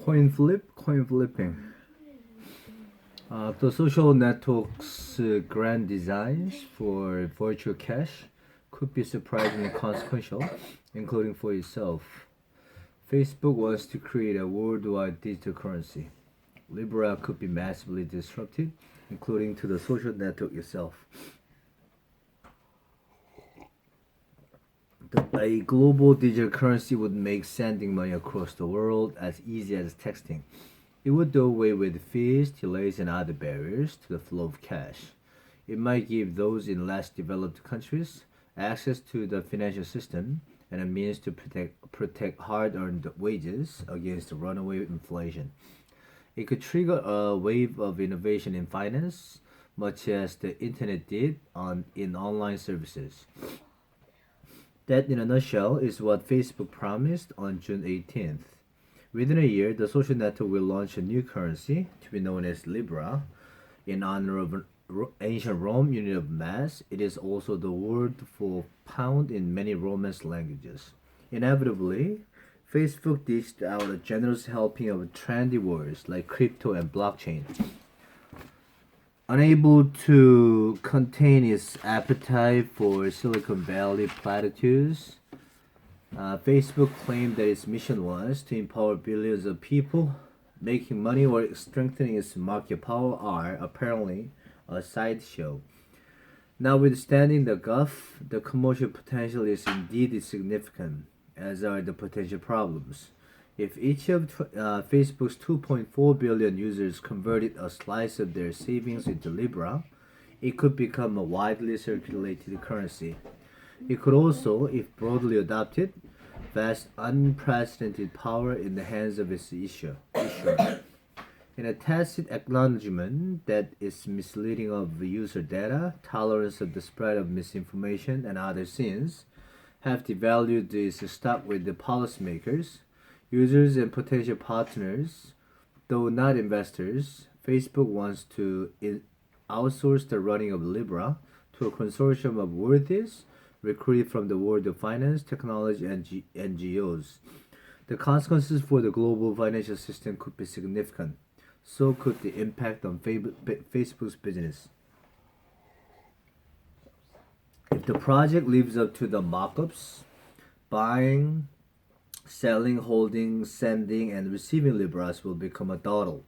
Coin flipping. The social network's grand designs for virtual cash could be surprisingly consequential, including for itself. Facebook wants to create a worldwide digital currency. Libra could be massively disrupted, including to the social network itself. A global digital currency would make sending money across the world as easy as texting. It would do away with fees, delays, and other barriers to the flow of cash. It might give those in less developed countries access to the financial system and a means to protect hard earned wages against runaway inflation. It could trigger a wave of innovation in finance, much as the internet did in online services. That, in a nutshell, is what Facebook promised on June 18th. Within a year, the social network will launch a new currency to be known as Libra in honor of an ancient Rome unit of mass. It is also the word for pound in many Romance languages. Inevitably, Facebook dished out a generous helping of trendy words like crypto and blockchain. Unable to contain its appetite for Silicon Valley platitudes, Facebook claimed that its mission was to empower billions of people. Making money or strengthening its market power are apparently a sideshow. Notwithstanding the guff, the commercial potential is indeed significant, as are the potential problems. If each of Facebook's 2.4 billion users converted a slice of their savings into Libra, it could become a widely circulated currency. It could also, if broadly adopted, vest unprecedented power in the hands of its issuer. In a tacit acknowledgement that its misleading of user data, tolerance of the spread of misinformation, and other sins have devalued its stock with the policymakers, users, and potential partners, though not investors. Facebook wants to outsource the running of Libra to a consortium of worthies recruited from the world of finance, technology, and NGOs. The consequences for the global financial system could be significant. So could the impact on Facebook's business. If the project lives up to the mock-ups, buying, selling, holding, sending, and receiving Libras will become a dawdle.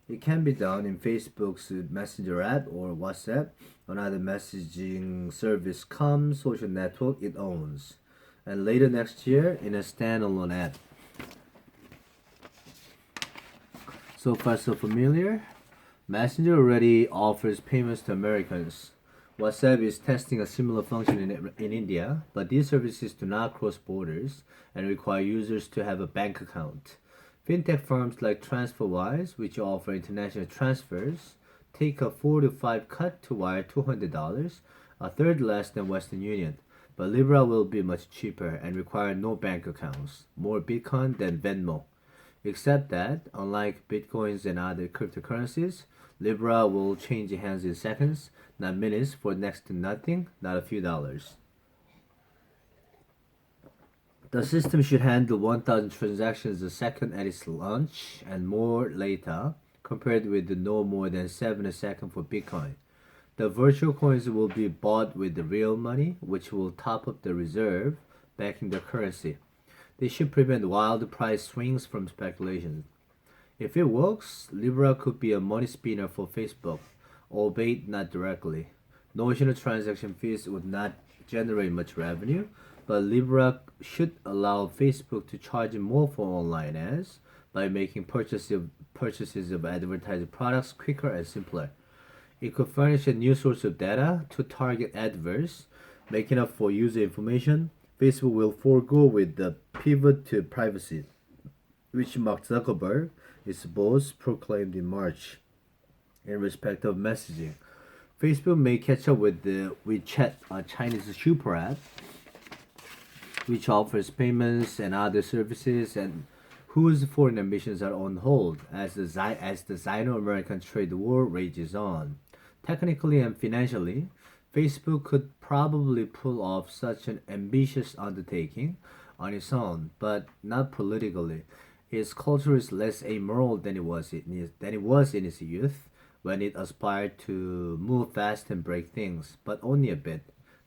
It can be done in Facebook's Messenger app or WhatsApp, another messaging service social network it owns, and later next year in a standalone app. So far so familiar? Messenger already offers payments to Americans. WhatsApp is testing a similar function in India, but these services do not cross borders and require users to have a bank account. Fintech firms like TransferWise, which offer international transfers, take a 4 to 5 cut to wire $200, a third less than Western Union. But Libra will be much cheaper and require no bank accounts, more Bitcoin than Venmo. Except that, unlike Bitcoins and other cryptocurrencies, Libra will change hands in seconds, not minutes, for next to nothing, not a few dollars. The system should handle 1,000 transactions a second at its launch and more later, compared with the no more than 7 a second for Bitcoin. The virtual coins will be bought with the real money, which will top up the reserve, backing the currency. They should prevent wild price swings from speculation. If it works, Libra could be a money spinner for Facebook, albeit not directly. Notional transaction fees would not generate much revenue, but Libra should allow Facebook to charge more for online ads by making purchases of advertised products quicker and simpler. It could furnish a new source of data to target adverts, making up for user information. Facebook will forego with the pivot to privacy, which Mark Zuckerberg is both proclaimed in March. In respect of messaging, Facebook may catch up with the WeChat, a Chinese super app, which offers payments and other services and whose foreign ambitions are on hold as the Sino-American trade war rages on. Technically and financially, Facebook could probably pull off such an ambitious undertaking on its own, but not politically. Its culture is less amoral than it was in its youth, when it aspired to move fast and break things, but only a bit.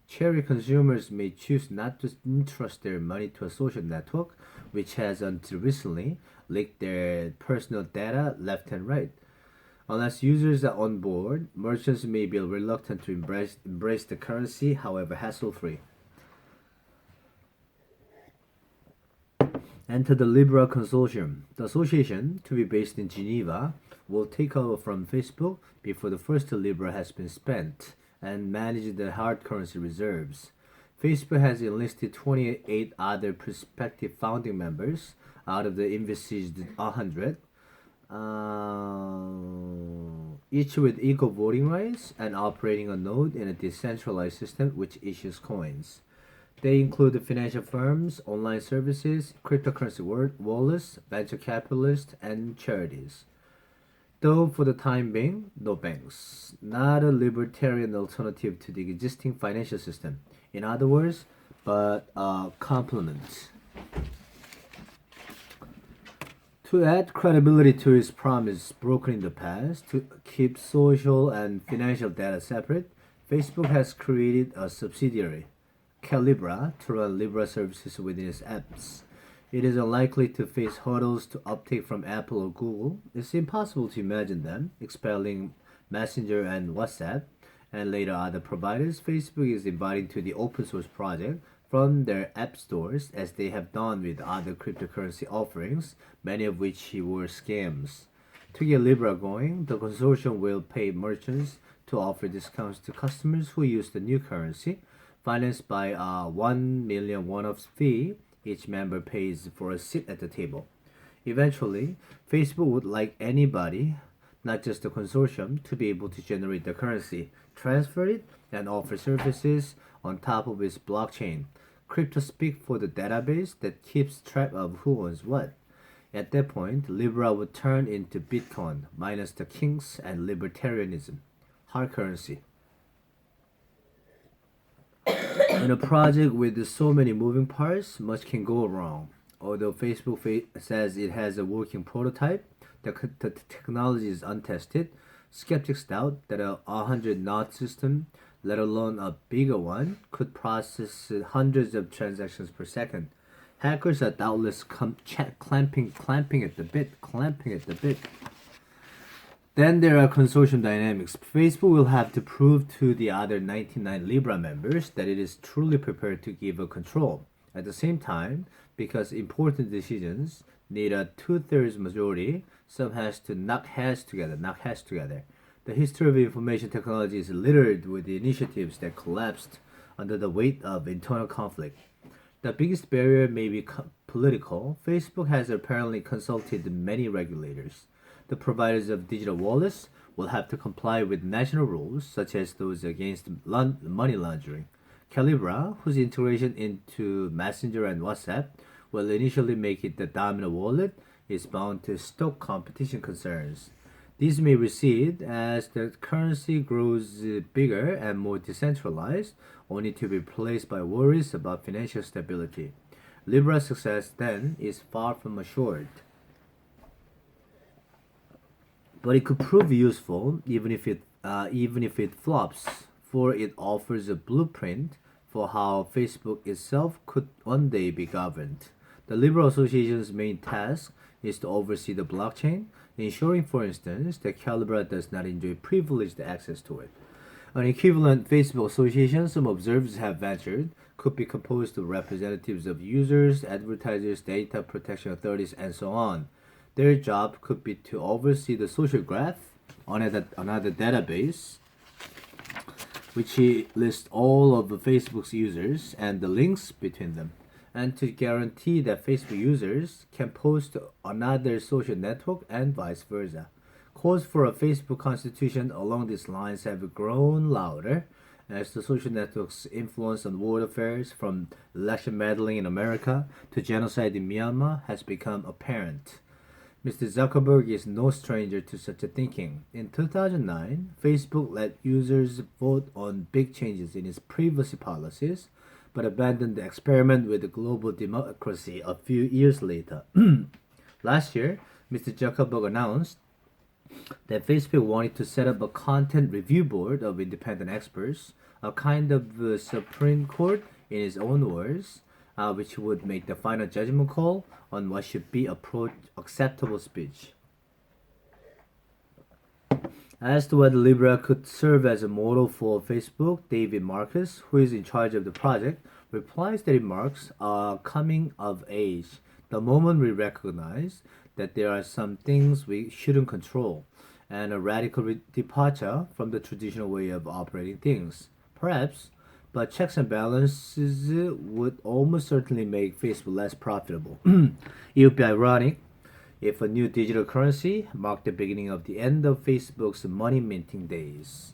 Cherry consumers may choose not to entrust their money to a social network, which has until recently leaked their personal data left and right. Unless users are on board, merchants may be reluctant to embrace the currency, however hassle free. Enter the Libra Consortium. The association, to be based in Geneva, will take over from Facebook before the first Libra has been spent and manage the hard currency reserves. Facebook has enlisted 28 other prospective founding members out of the envisaged 100, each with equal voting rights and operating a node in a decentralized system which issues coins. They include the financial firms, online services, cryptocurrency wallets, venture capitalists, and charities. Though for the time being, no banks. Not a libertarian alternative to the existing financial system. In other words, but a complement. To add credibility to its promise broken in the past to keep social and financial data separate, Facebook has created a subsidiary, Calibra, to run Libra services within its apps. It is unlikely to face hurdles to uptake from Apple or Google. It's impossible to imagine them expelling Messenger and WhatsApp and later other providers. Facebook is inviting to the open source project from their app stores as they have done with other cryptocurrency offerings, many of which were scams. To get Libra going, the consortium will pay merchants to offer discounts to customers who use the new currency, financed by a 1 million one-off fee each member pays for a seat at the table. Eventually, Facebook would like anybody, not just the consortium, to be able to generate the currency, transfer it, and offer services on top of its blockchain. Crypto speak for the database that keeps track of who owns what. At that point, Libra would turn into Bitcoin, minus the kinks and libertarianism. Hard currency. In a project with so many moving parts, much can go wrong. Although Facebook says it has a working prototype, the technology is untested. Skeptics doubt that a 100 knot system, let alone a bigger one, could process hundreds of transactions per second. Hackers are doubtless clamping at the bit. Then there are consortium dynamics. Facebook will have to prove to the other 99 Libra members that it is truly prepared to give a control. At the same time, because important decisions need a two-thirds majority, some has to knock heads together. The history of information technology is littered with initiatives that collapsed under the weight of internal conflict. The biggest barrier may be political. Facebook has apparently consulted many regulators. The providers of digital wallets will have to comply with national rules, such as those against money laundering. Calibra, whose integration into Messenger and WhatsApp will initially make it the dominant wallet, is bound to stoke competition concerns. These may recede as the currency grows bigger and more decentralized, only to be replaced by worries about financial stability. Libra's success then is far from assured. But it could prove useful even if it flops, for it offers a blueprint for how Facebook itself could one day be governed. The Libra Association's main task is to oversee the blockchain, ensuring, for instance, that Calibra does not enjoy privileged access to it. An equivalent Facebook association, some observers have ventured, could be composed of representatives of users, advertisers, data protection authorities, and so on. Their job could be to oversee the social graph on another database, which lists all of the Facebook's users and the links between them, and to guarantee that Facebook users can post to another social network and vice versa. Calls for a Facebook constitution along these lines have grown louder as the social network's influence on world affairs, from election meddling in America to genocide in Myanmar, has become apparent. Mr. Zuckerberg is no stranger to such a thinking. In 2009, Facebook let users vote on big changes in its privacy policies, but abandoned the experiment with the global democracy a few years later. Last year, Mr. Zuckerberg announced that Facebook wanted to set up a content review board of independent experts, a kind of Supreme Court in his own words, which would make the final judgment call on what should be acceptable speech. As to whether Libra could serve as a model for Facebook, David Marcus, who is in charge of the project, replies that it marks a coming of age, the moment we recognize that there are some things we shouldn't control, and a radical departure from the traditional way of operating things. Perhaps, but checks and balances would almost certainly make Facebook less profitable. It would be ironic if a new digital currency marked the beginning of the end of Facebook's money minting days.